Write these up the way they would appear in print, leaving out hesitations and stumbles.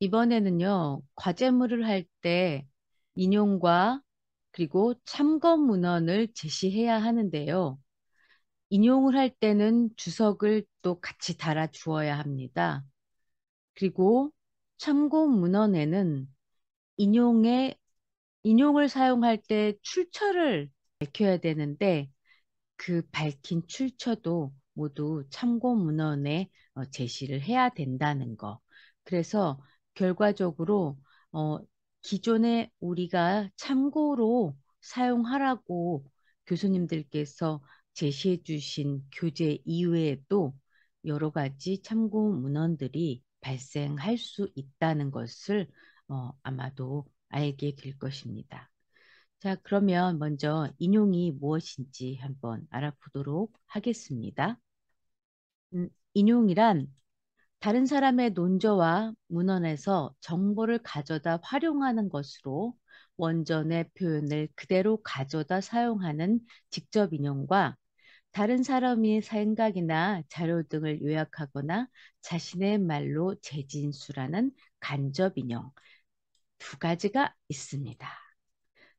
이번에는요, 과제물을 할 때 인용과 그리고 참고 문헌을 제시해야 하는데요. 인용을 할 때는 주석을 또 같이 달아 주어야 합니다. 그리고 참고 문헌에는 인용에, 인용을 사용할 때 출처를 밝혀야 되는데 그 밝힌 출처도 모두 참고 문헌에 제시를 해야 된다는 거. 그래서 결과적으로 어, 기존에 우리가 참고로 사용하라고 교수님들께서 제시해 주신 교재 이외에도 여러 가지 참고 문헌들이 발생할 수 있다는 것을 아마도 알게 될 것입니다. 자, 그러면 먼저 인용이 무엇인지 한번 알아보도록 하겠습니다. 인용이란 다른 사람의 논저와 문헌에서 정보를 가져다 활용하는 것으로 원전의 표현을 그대로 가져다 사용하는 직접 인용과 다른 사람의 생각이나 자료 등을 요약하거나 자신의 말로 재진술하는 간접 인용 두 가지가 있습니다.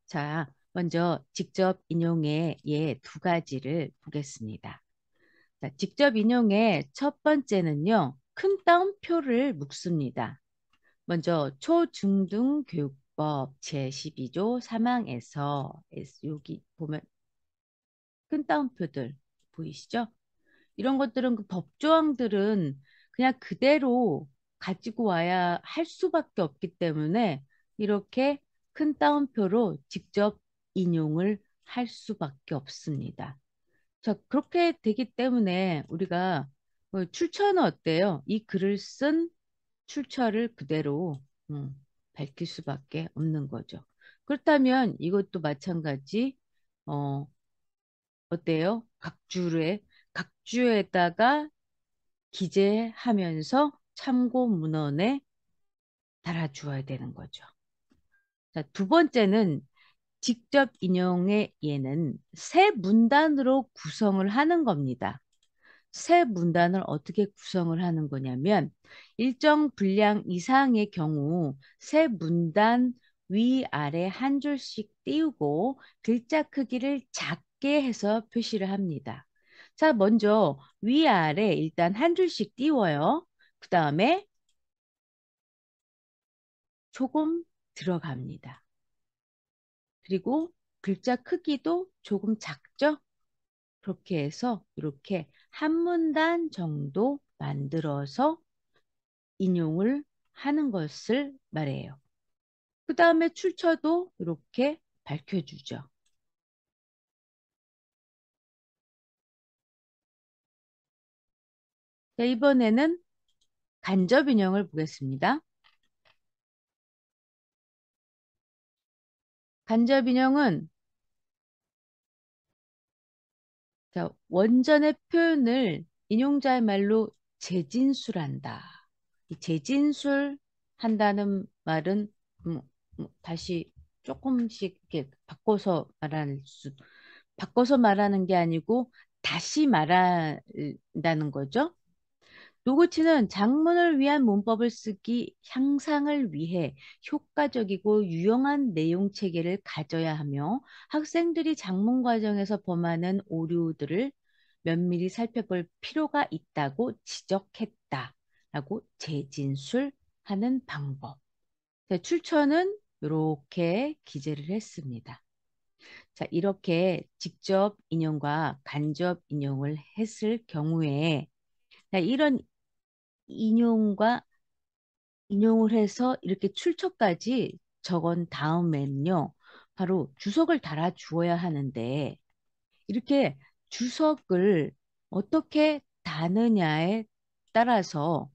자, 먼저 직접 인용의 예 두 가지를 보겠습니다. 자, 직접 인용의 첫 번째는요, 큰 따옴표를 묶습니다. 먼저 초중등 교육법 제12조 3항에서 여기 보면 큰 따옴표들 보이시죠? 이런 것들은 그 법조항들은 그냥 그대로 가지고 와야 할 수밖에 없기 때문에 이렇게 큰 따옴표로 직접 인용을 할 수밖에 없습니다. 자, 그렇게 되기 때문에 우리가 출처는 어때요? 이 글을 쓴 출처를 그대로 음, 밝힐 수밖에 없는 거죠. 그렇다면 이것도 마찬가지 어, 어때요? 각주에다가 기재하면서 참고 문헌에 달아주어야 되는 거죠. 자, 두 번째는 직접 인용의 예는 세 문단으로 구성을 하는 겁니다. 세 문단을 어떻게 구성을 하는 거냐면 일정 분량 이상의 경우 세 문단 위아래 한 줄씩 띄우고 글자 크기를 작게 해서 표시를 합니다. 자, 먼저 위아래 일단 한 줄씩 띄워요. 그 다음에 조금 들어갑니다. 그리고 글자 크기도 조금 작죠? 그렇게 해서 이렇게 한 문단 정도 만들어서 인용을 하는 것을 말해요. 그 다음에 출처도 이렇게 밝혀주죠. 자, 이번에는 간접 인용을 보겠습니다. 간접 인용은 자, 원전의 표현을 인용자의 말로 재진술한다. 이 재진술 한다는 말은 다시 조금씩 이렇게 바꿔서 말하는 게 아니고 다시 말한다는 거죠. 노구치는 작문을 위한 문법을 쓰기 향상을 위해 효과적이고 유용한 내용 체계를 가져야 하며 학생들이 작문 과정에서 범하는 오류들을 면밀히 살펴볼 필요가 있다고 지적했다라고 재진술하는 방법. 자, 출처는 이렇게 기재를 했습니다. 자, 이렇게 직접 인용과 간접 인용을 했을 경우에 자, 이런 인용과 인용을 해서 이렇게 출처까지 적은 다음엔요. 바로 주석을 달아 주어야 하는데 이렇게 주석을 어떻게 다느냐에 따라서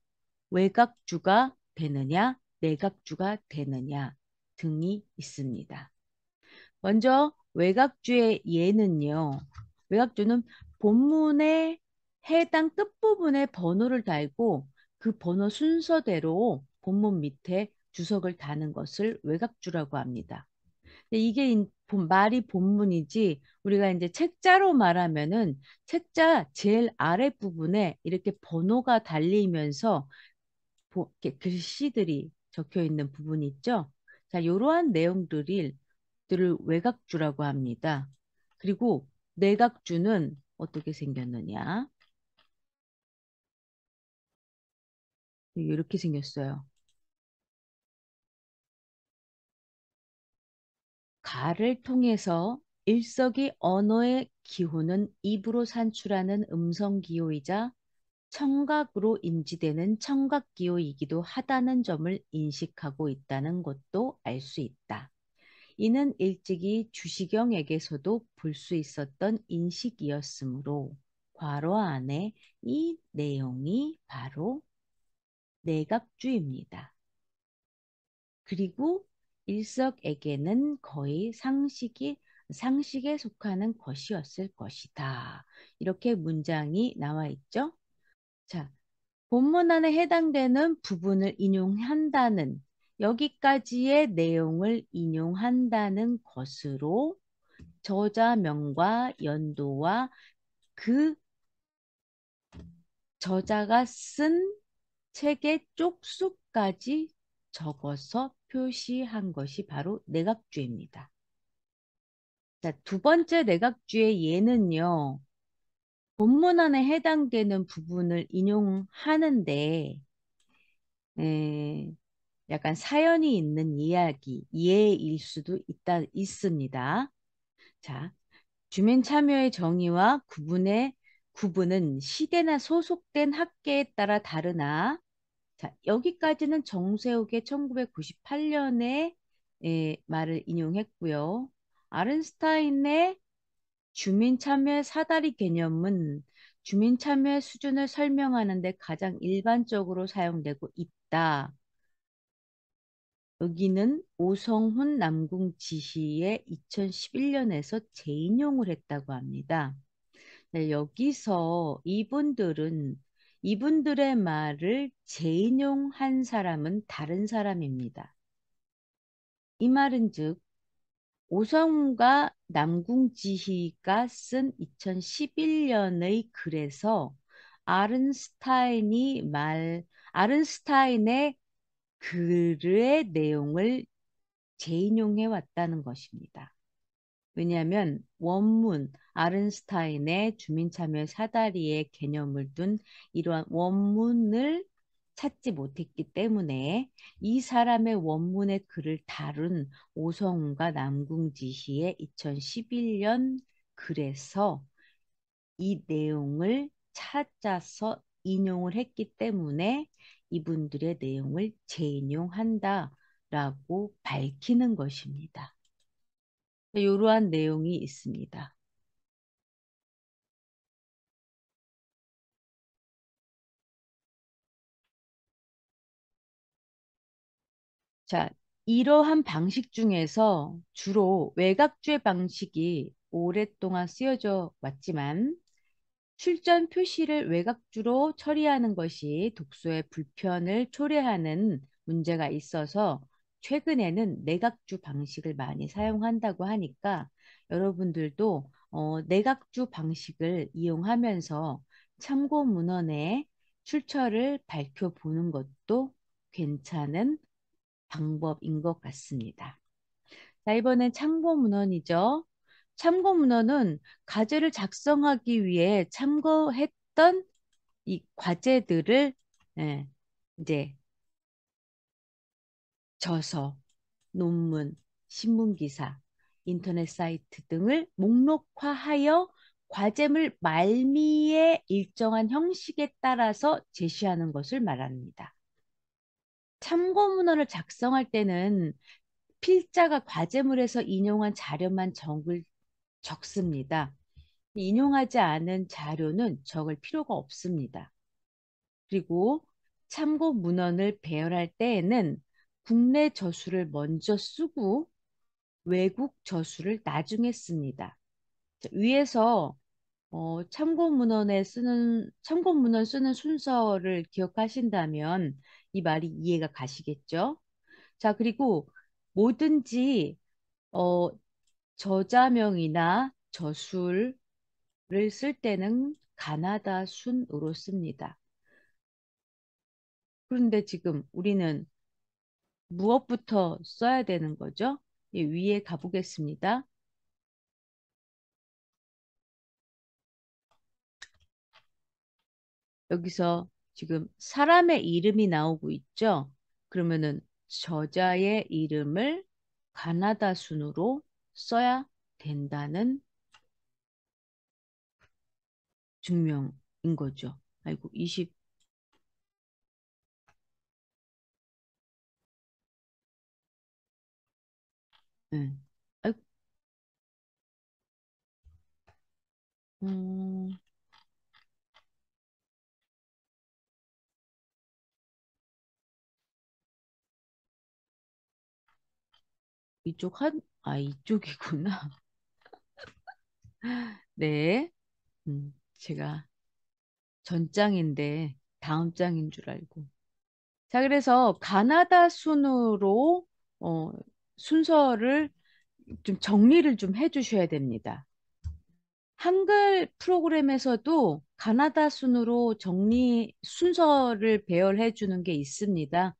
외곽주가 되느냐, 내각주가 되느냐 등이 있습니다. 먼저 외곽주의 예는요. 외곽주는 본문의 해당 끝부분에 번호를 달고 그 번호 순서대로 본문 밑에 주석을 다는 것을 외곽주라고 합니다. 근데 이게 말이 본문이지 우리가 이제 책자로 말하면은 책자 제일 아랫부분에 이렇게 번호가 달리면서 이렇게 글씨들이 적혀 있는 부분이 있죠. 자, 이러한 내용들을 외곽주라고 합니다. 그리고 내각주는 어떻게 생겼느냐? 이렇게 생겼어요. 가를 통해서 일석이 언어의 기호는 입으로 산출하는 음성 기호이자 청각으로 인지되는 청각 기호이기도 하다는 점을 인식하고 있다는 것도 알 수 있다. 이는 일찍이 주시경에게서도 볼 수 있었던 인식이었으므로 괄호 안에 이 내용이 바로 내각주입니다. 그리고 일석에게는 거의 상식에 속하는 것이었을 것이다. 이렇게 문장이 나와 있죠. 자, 본문안에 해당되는 부분을 인용한다는 여기까지의 내용을 인용한다는 것으로 저자명과 연도와 그 저자가 쓴 책의 쪽수까지 적어서 표시한 것이 바로 내각주입니다. 자, 두 번째 내각주의 예는요. 본문안에 해당되는 부분을 인용하는데 약간 사연이 있는 예일 수도 있습니다. 자, 주민 참여의 정의와 구분은 시대나 소속된 학계에 따라 다르나, 자, 여기까지는 정세욱의 1998년에 말을 인용했고요. 아른스타인의 주민 참여의 사다리 개념은 주민 참여의 수준을 설명하는 데 가장 일반적으로 사용되고 있다. 여기는 오성훈 남궁지시의 2011년에서 재인용을 했다고 합니다. 네, 여기서 이분들의 말을 재인용한 사람은 다른 사람입니다. 이 말은 즉 오성훈과 남궁지시가 쓴 2011년의 글에서 아른스타인의 글의 내용을 재인용해 왔다는 것입니다. 왜냐하면 아른스타인의 주민참여 사다리의 개념을 둔 이러한 원문을 찾지 못했기 때문에 이 사람의 원문의 글을 다룬 오성훈과 남궁지시의 2011년 글에서 이 내용을 찾아서 인용을 했기 때문에 이분들의 내용을 재인용한다라고 밝히는 것입니다. 이러한 내용이 있습니다. 자, 이러한 방식 중에서 주로 외곽주의 방식이 오랫동안 쓰여져 왔지만 출전 표시를 외곽주로 처리하는 것이 독서의 불편을 초래하는 문제가 있어서 최근에는 내각주 방식을 많이 사용한다고 하니까 여러분들도 내각주 방식을 이용하면서 참고 문헌의 출처를 밝혀보는 것도 괜찮은 방법인 것 같습니다. 자, 이번엔 참고 문헌이죠. 참고 문헌은 과제를 작성하기 위해 참고했던 이 과제들을 예, 이제 저서, 논문, 신문기사, 인터넷 사이트 등을 목록화하여 과제물 말미에 일정한 형식에 따라서 제시하는 것을 말합니다. 참고 문헌을 작성할 때는 필자가 과제물에서 인용한 자료만 적습니다. 인용하지 않은 자료는 적을 필요가 없습니다. 그리고 참고 문헌을 배열할 때에는 국내 저수를 먼저 쓰고 외국 저수를 나중에 씁니다. 자, 위에서 참고 문헌 쓰는 순서를 기억하신다면 이 말이 이해가 가시겠죠? 자, 그리고 뭐든지 어, 저자명이나 저술을 쓸 때는 가나다 순으로 씁니다. 그런데 지금 우리는 무엇부터 써야 되는 거죠? 예, 위에 가보겠습니다. 여기서 지금 사람의 이름이 나오고 있죠? 그러면은 저자의 이름을 가나다 순으로 써야 된다는 증명인 거죠. 아이고, 20, 네. 아이고, 음, 이쪽이구나. 네. 제가 전장인데 다음 장인 줄 알고. 자, 그래서 가나다 순으로 어, 순서를 좀 정리를 좀 해주셔야 됩니다. 한글 프로그램에서도 가나다 순으로 정리 순서를 배열해 주는 게 있습니다.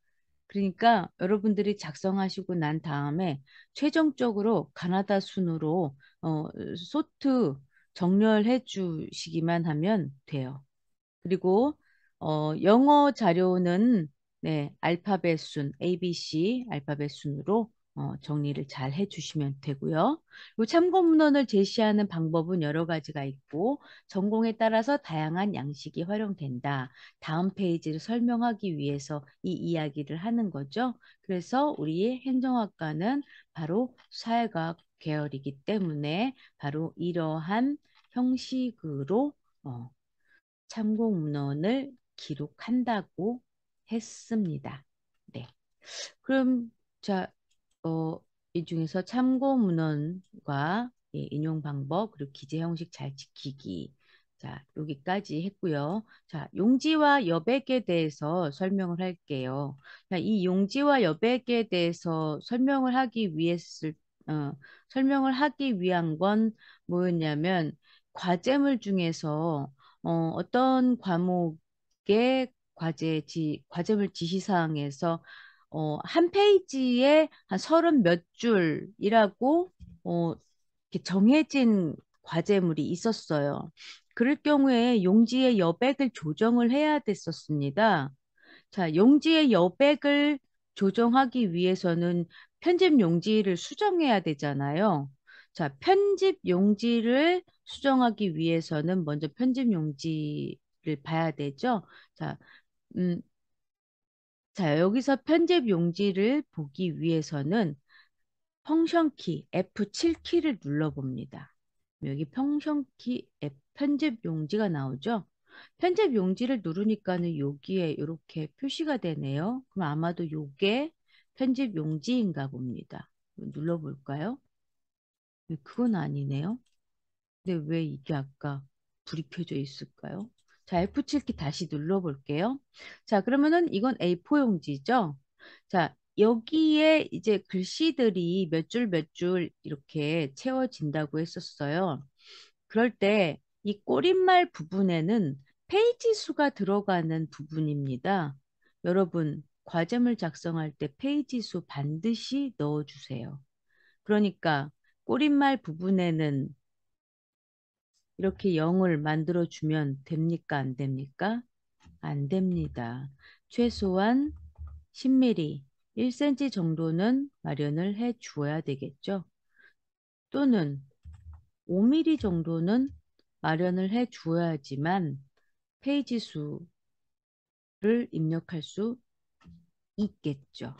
그러니까 여러분들이 작성하시고 난 다음에 최종적으로 가나다 순으로 소트 정렬해 주시기만 하면 돼요. 그리고 영어 자료는 네, 알파벳 순, ABC 알파벳 순으로 정리를 잘 해주시면 되고요. 요 참고 문헌을 제시하는 방법은 여러 가지가 있고 전공에 따라서 다양한 양식이 활용된다. 다음 페이지를 설명하기 위해서 이 이야기를 하는 거죠. 그래서 우리 행정학과는 바로 사회과학 계열이기 때문에 바로 이러한 형식으로 어, 참고 문헌을 기록한다고 했습니다. 네. 그럼 자, 어, 이 중에서 참고 문헌과 예, 인용 방법 그리고 기재 형식 잘 지키기. 자, 여기까지 했고요. 자, 용지와 여백에 대해서 설명을 할게요. 자, 이 용지와 여백에 대해서 어, 설명을 하기 위한 건 뭐였냐면 과제물 중에서 어떤 과목의 과제물 지시사항에서 한 페이지에 한 서른 몇 줄이라고 이렇게 정해진 과제물이 있었어요. 그럴 경우에 용지의 여백을 조정을 해야 됐었습니다. 자, 용지의 여백을 조정하기 위해서는 편집 용지를 수정해야 되잖아요. 자, 편집 용지를 수정하기 위해서는 먼저 편집 용지를 봐야 되죠. 자, 음, 자, 여기서 편집 용지를 보기 위해서는 펑션 키 F7 키를 눌러봅니다. 여기 펑션 키 편집 용지가 나오죠? 편집 용지를 누르니까는 여기에 이렇게 표시가 되네요. 그럼 아마도 요게 편집 용지인가 봅니다. 눌러볼까요? 그건 아니네요. 근데 왜 이게 아까 불이 켜져 있을까요? 자, F7키 다시 눌러볼게요. 자, 그러면은 이건 A4 용지죠? 자, 여기에 이제 글씨들이 몇 줄 몇 줄 이렇게 채워진다고 했었어요. 그럴 때 이 꼬릿말 부분에는 페이지 수가 들어가는 부분입니다. 여러분, 과제물 작성할 때 페이지 수 반드시 넣어주세요. 그러니까 꼬릿말 부분에는 이렇게 0을 만들어주면 됩니까? 안 됩니까? 안 됩니다. 최소한 10mm, 1cm 정도는 마련을 해 주어야 되겠죠. 또는 5mm 정도는 마련을 해 주어야지만 페이지 수를 입력할 수 있겠죠.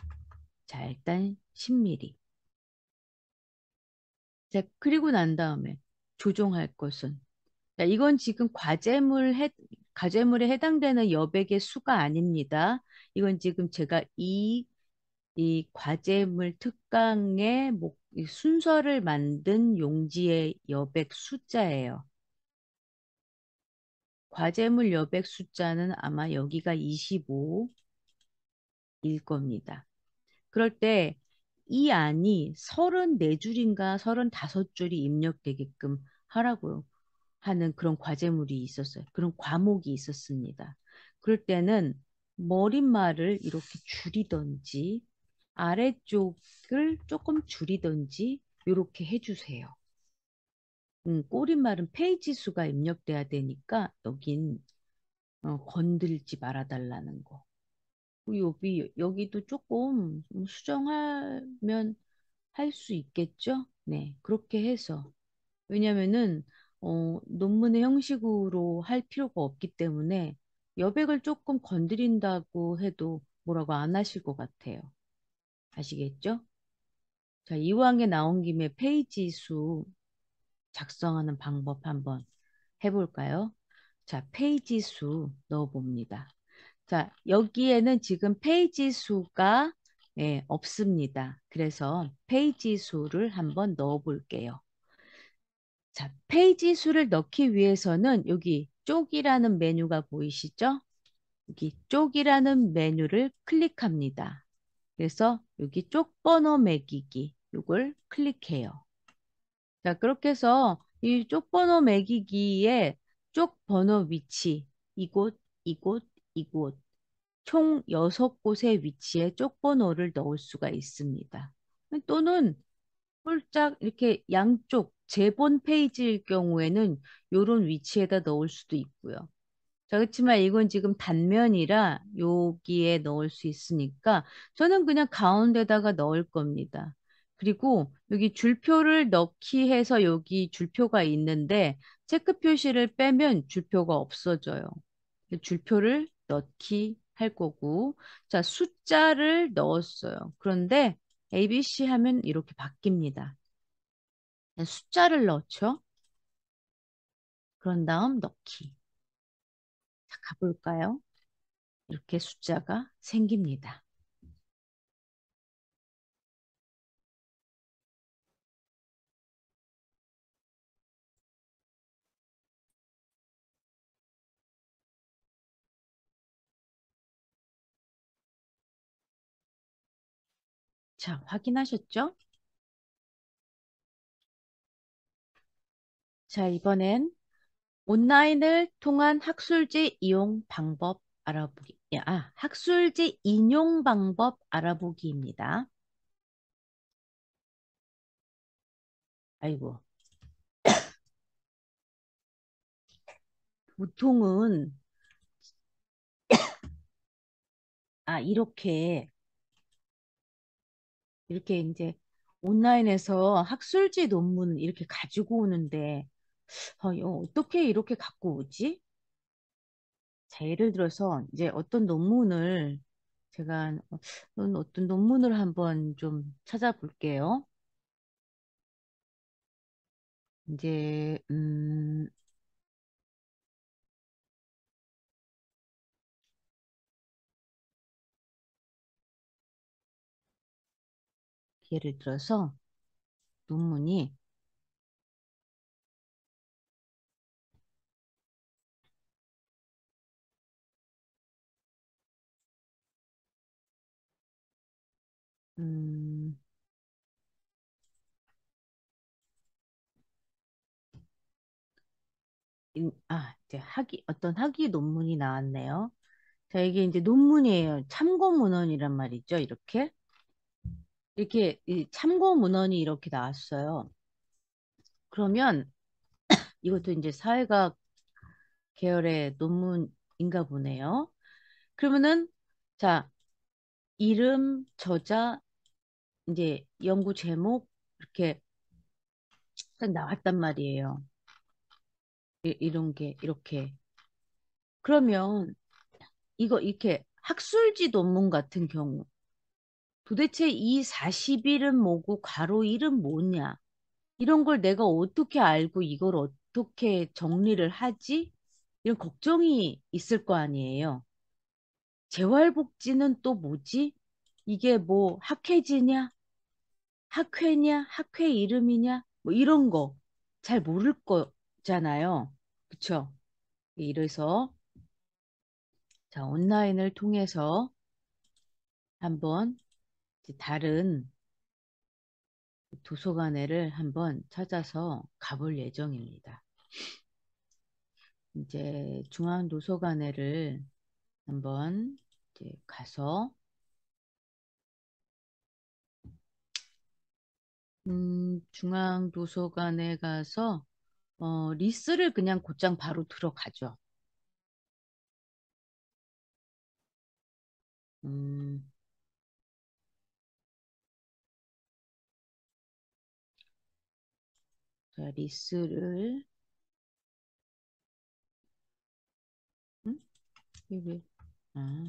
자, 일단 10mm. 자, 그리고 난 다음에 조정할 것은 자, 이건 지금 과제물에 해당되는 여백의 수가 아닙니다. 이건 지금 제가 이 과제물 특강의 이 순서를 만든 용지의 여백 숫자예요. 과제물 여백 숫자는 아마 여기가 25일 겁니다. 그럴 때 이 안이 34줄인가 35줄이 입력되게끔 하라고요. 하는 그런 과제물이 있었어요. 그런 과목이 있었습니다. 그럴 때는 머릿말을 이렇게 줄이던지 아래쪽을 조금 줄이든지 이렇게 해주세요. 꼬리말은 페이지 수가 입력돼야 되니까 여긴 건들지 말아달라는 거. 그리고 여기도 조금 수정하면 할 수 있겠죠? 네, 그렇게 해서. 왜냐면은, 논문의 형식으로 할 필요가 없기 때문에 여백을 조금 건드린다고 해도 뭐라고 안 하실 것 같아요. 아시겠죠? 자, 이왕에 나온 김에 페이지 수 작성하는 방법 한번 해볼까요? 자, 페이지 수 넣어봅니다. 자, 여기에는 지금 페이지 수가 없습니다. 그래서 페이지 수를 한번 넣어 볼게요. 자, 페이지 수를 넣기 위해서는 여기 쪽이라는 메뉴가 보이시죠? 여기 쪽이라는 메뉴를 클릭합니다. 그래서 여기 쪽 번호 매기기 이걸 클릭해요. 자, 그렇게 해서 이 쪽 번호 매기기에 쪽 번호 위치 이곳, 이곳, 이곳 총 6곳의 위치에 쪽번호를 넣을 수가 있습니다. 또는 홀짝 이렇게 양쪽 재본 페이지일 경우에는 이런 위치에다 넣을 수도 있고요. 자, 그렇지만 이건 지금 단면이라 여기에 넣을 수 있으니까 저는 그냥 가운데다가 넣을 겁니다. 그리고 여기 줄표를 넣기 해서 여기 줄표가 있는데 체크 표시를 빼면 줄표가 없어져요. 줄표를 넣기 할 거고, 자, 숫자를 넣었어요. 그런데 ABC 하면 이렇게 바뀝니다. 숫자를 넣죠. 그런 다음 넣기. 자, 가볼까요? 이렇게 숫자가 생깁니다. 자, 확인하셨죠? 자, 이번엔 온라인을 통한 학술지 이용 방법 알아보기. 학술지 인용 방법 알아보기입니다. 아이고, 보통은, 이렇게 이제 온라인에서 학술지 논문 이렇게 가지고 오는데, 이거 어떻게 이렇게 갖고 오지? 자, 예를 들어서 이제 어떤 논문을 제가 어떤 논문을 한번 좀 찾아볼게요. 이제 예를 들어서 논문이 음, 이제 어떤 학위 논문이 나왔네요. 자, 이게 이제 논문이에요. 참고 문헌이란 말이죠. 이렇게 이 참고 문헌이 이렇게 나왔어요. 그러면 이것도 이제 사회과학 계열의 논문인가 보네요. 그러면은 자, 이름, 저자, 이제 연구 제목 이렇게 딱 나왔단 말이에요. 이런 게 이렇게. 그러면 이거 이렇게 학술지 논문 같은 경우 도대체 이 40일은 뭐고 괄호 1은 뭐냐? 이런 걸 내가 어떻게 알고 이걸 어떻게 정리를 하지? 이런 걱정이 있을 거 아니에요. 재활복지는 또 뭐지? 이게 뭐 학회지냐? 학회냐? 학회 이름이냐? 뭐 이런 거 잘 모를 거잖아요. 그쵸? 이래서 자, 온라인을 통해서 한번 이제 다른 도서관에를 한번 찾아서 가볼 예정입니다. 이제 중앙도서관에를 한번 이제 가서 중앙도서관에 가서 리스를 그냥 곧장 바로 들어가죠. 음, 자, 리스를 음? 이게 왜? 아,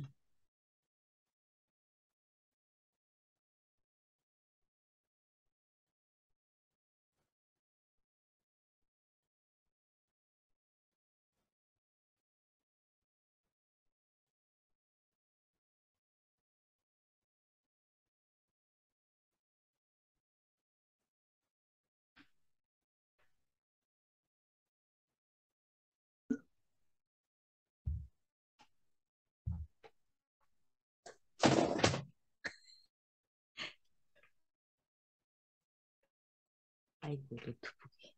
아이고 노트북이.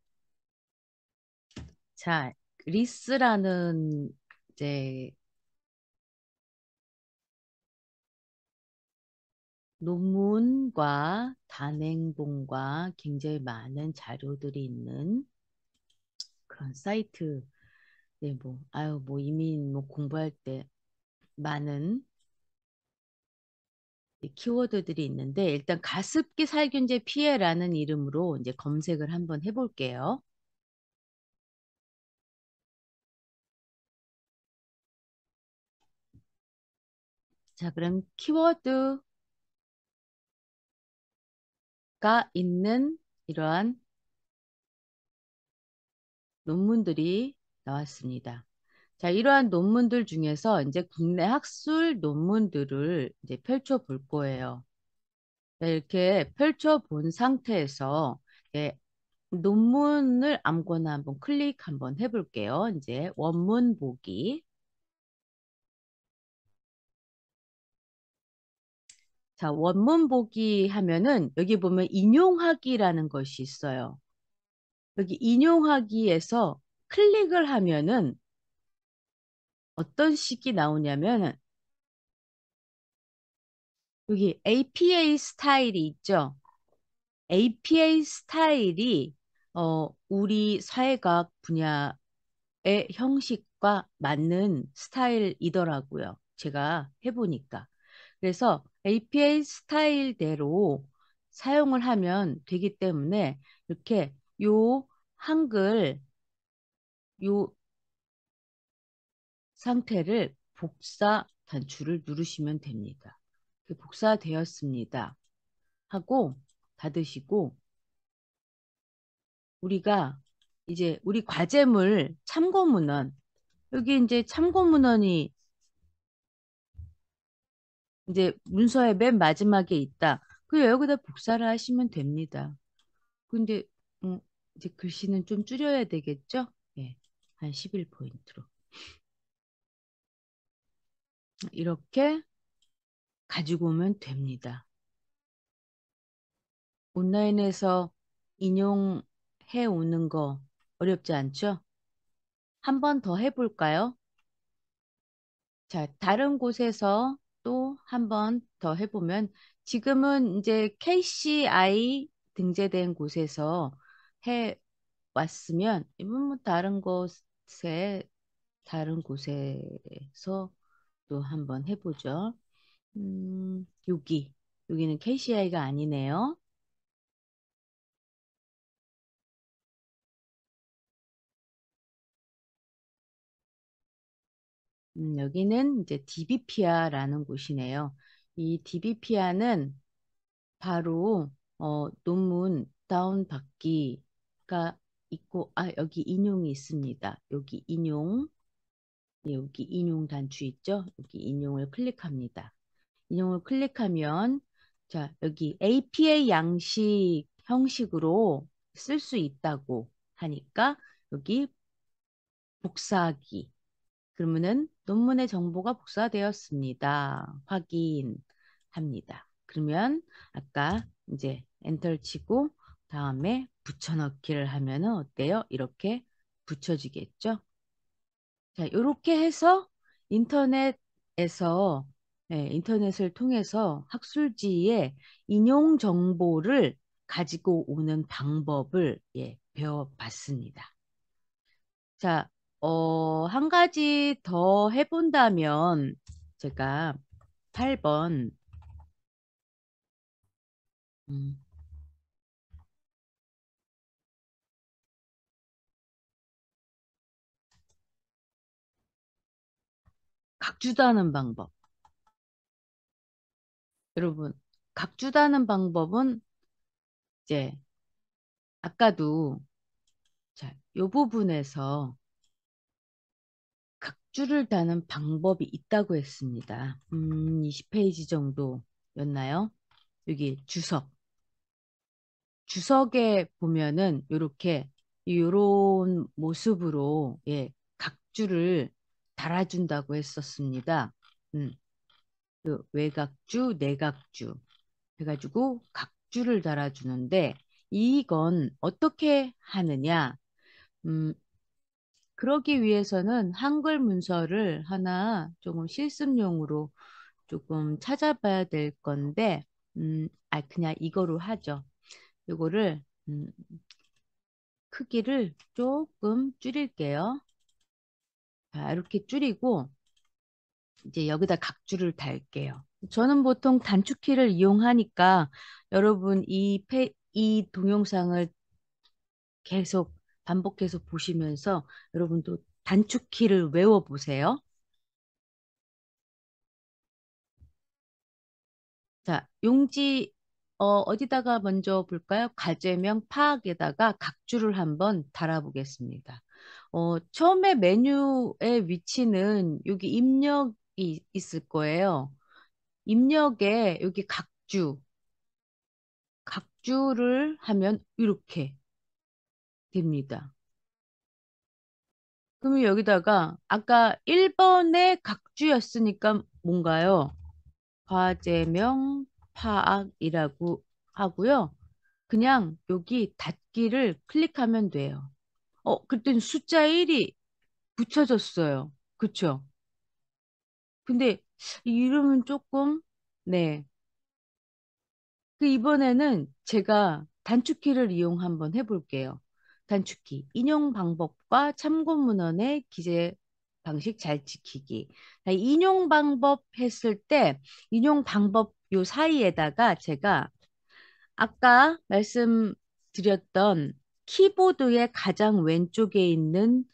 자, 리스라는 이제 논문과 단행본과 굉장히 많은 자료들이 있는 그런 사이트. 네, 뭐, 아유, 뭐, 이민 뭐 공부할 때 많은 이 키워드들이 있는데, 일단 가습기 살균제 피해라는 이름으로 이제 검색을 한번 해볼게요. 자, 그럼 키워드가 있는 이러한 논문들이 나왔습니다. 자, 이러한 논문들 중에서 이제 국내 학술 논문들을 이제 펼쳐 볼 거예요. 네, 이렇게 펼쳐 본 상태에서 네, 논문을 아무거나 한번 클릭 한번 해볼게요. 이제 원문 보기. 자, 원문 보기 하면은 여기 보면 인용하기라는 것이 있어요. 여기 인용하기에서 클릭을 하면은 어떤 식이 나오냐면 여기 APA 스타일이 있죠. APA 스타일이 우리 사회과학 분야의 형식과 맞는 스타일이더라고요. 제가 해보니까. 그래서 APA 스타일대로 사용을 하면 되기 때문에 이렇게 요 한글 요 상태를 복사 단추를 누르시면 됩니다. 복사되었습니다. 하고 닫으시고 우리가 이제 우리 과제물 참고문헌 여기 이제 참고문헌이 이제 문서의 맨 마지막에 있다. 그 여기다 복사를 하시면 됩니다. 근데 이제 글씨는 좀 줄여야 되겠죠? 예, 한 11포인트로. 이렇게 가지고 오면 됩니다. 온라인에서 인용해 오는 거 어렵지 않죠? 한 번 더 해볼까요? 자, 다른 곳에서 또 한 번 더 해보면 지금은 이제 KCI 등재된 곳에서 해 왔으면 이번 뭐 다른 곳에서 또 한번 해보죠. 여기는 KCI가 아니네요. 여기는 이제 디비피아라는 곳이네요. 이 디비피아는 바로 논문 다운받기가 있고 여기 인용이 있습니다. 여기 인용 단추 있죠? 여기 인용을 클릭합니다. 인용을 클릭하면 자 여기 APA 양식 형식으로 쓸 수 있다고 하니까 여기 복사하기 그러면은 논문의 정보가 복사되었습니다. 확인합니다. 그러면 아까 이제 엔터를 치고 다음에 붙여넣기를 하면은 어때요? 이렇게 붙여지겠죠? 자, 이렇게 해서 인터넷에서 인터넷을 통해서 학술지의 인용 정보를 가지고 오는 방법을 배워봤습니다. 자, 한 가지 더 해본다면 제가 8번 음, 각주다는 방법. 여러분, 각주다는 방법은 이제 아까도 자, 요 부분에서 각주를 다는 방법이 있다고 했습니다. 20페이지 정도였나요? 여기 주석. 주석에 보면은 요렇게 요런 모습으로 각주를 달아준다고 했었습니다. 음, 그 외각주, 내각주 해가지고 각주를 달아주는데 이건 어떻게 하느냐? 음, 그러기 위해서는 한글 문서를 하나 조금 실습용으로 조금 찾아봐야 될 건데, 그냥 이거로 하죠. 이거를, 크기를 조금 줄일게요. 자, 이렇게 줄이고, 이제 여기다 각주를 달게요. 저는 보통 단축키를 이용하니까 여러분 이 동영상을 계속 반복해서 보시면서 여러분도 단축키를 외워보세요. 자, 용지, 어디다가 먼저 볼까요? 과제명 파악에다가 각주를 한번 달아보겠습니다. 처음에 메뉴의 위치는 여기 입력이 있을 거예요. 입력에 여기 각주를 하면 이렇게 됩니다. 그러면 여기다가 아까 1번의 각주였으니까 뭔가요? 과제명 파악이라고 하고요. 그냥 여기 닫기를 클릭하면 돼요. 그땐 숫자 1이 붙여졌어요. 그쵸? 근데 이 이름은 조금, 네. 이번에는 제가 단축키를 이용 한번 해볼게요. 단축키, 인용 방법과 참고 문헌의 기재 방식 잘 지키기. 자, 인용 방법 했을 때, 인용 방법 요 사이에다가 제가 아까 말씀드렸던 키보드의 가장 왼쪽에 있는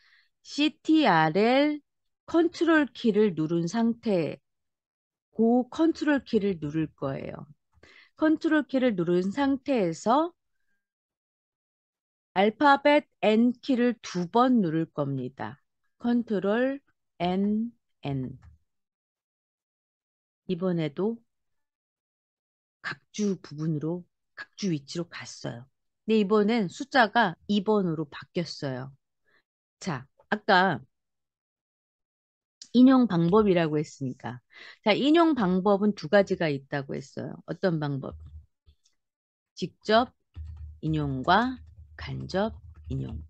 CTRL 컨트롤 키를 누른 상태, 그 컨트롤 키를 누를 거예요. 컨트롤 키를 누른 상태에서 알파벳 N 키를 2번 누를 겁니다. 컨트롤 N. 이번에도 각주 부분으로, 각주 위치로 갔어요. 근데 이번엔 숫자가 2번으로 바뀌었어요. 자, 아까 인용 방법이라고 했으니까. 자, 인용 방법은 두 가지가 있다고 했어요. 어떤 방법? 직접 인용과 간접 인용.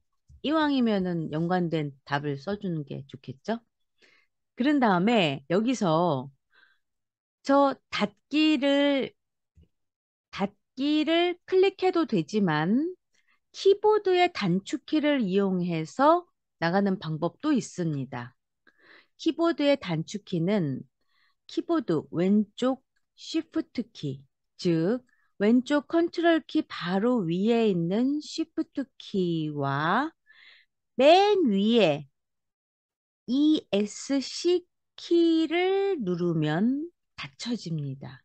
이왕이면은 연관된 답을 써주는 게 좋겠죠? 그런 다음에 여기서 저 닫기를 클릭해도 되지만 키보드의 단축키를 이용해서 나가는 방법도 있습니다. 키보드의 단축키는 키보드 왼쪽 Shift 키, 즉 왼쪽 컨트롤 키 바로 위에 있는 Shift 키와 맨 위에 ESC 키를 누르면 닫혀집니다.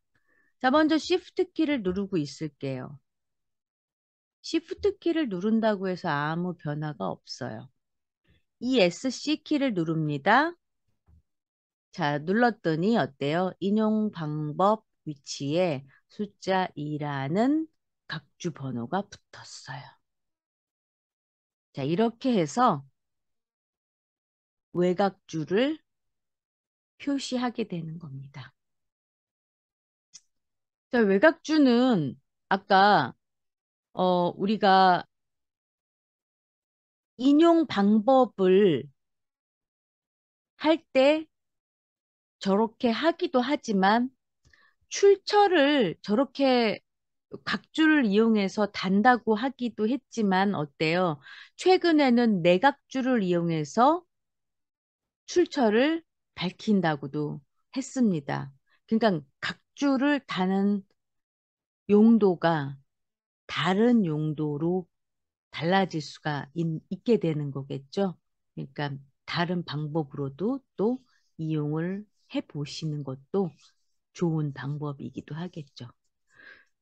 자, 먼저 Shift 키를 누르고 있을게요. Shift 키를 누른다고 해서 아무 변화가 없어요. ESC 키를 누릅니다. 자, 눌렀더니 어때요? 인용 방법 위치에 숫자 2라는 각주 번호가 붙었어요. 자, 이렇게 해서 외곽주를 표시하게 되는 겁니다. 자, 외곽주는 아까 우리가 인용 방법을 할 때 저렇게 하기도 하지만 출처를 저렇게 각주를 이용해서 단다고 하기도 했지만 어때요? 최근에는 내각주를 이용해서 출처를 밝힌다고도 했습니다. 그러니까 각주를 다는 용도가 다른 용도로 달라질 수가 있게 되는 거겠죠. 그러니까 다른 방법으로도 또 이용을 해 보시는 것도 좋은 방법이기도 하겠죠.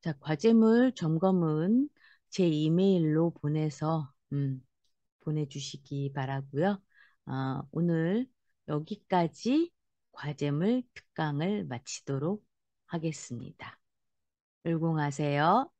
자, 과제물 점검은 제 이메일로 보내서 보내주시기 바라고요. 오늘 여기까지 과제물 특강을 마치도록 하겠습니다. 열공하세요.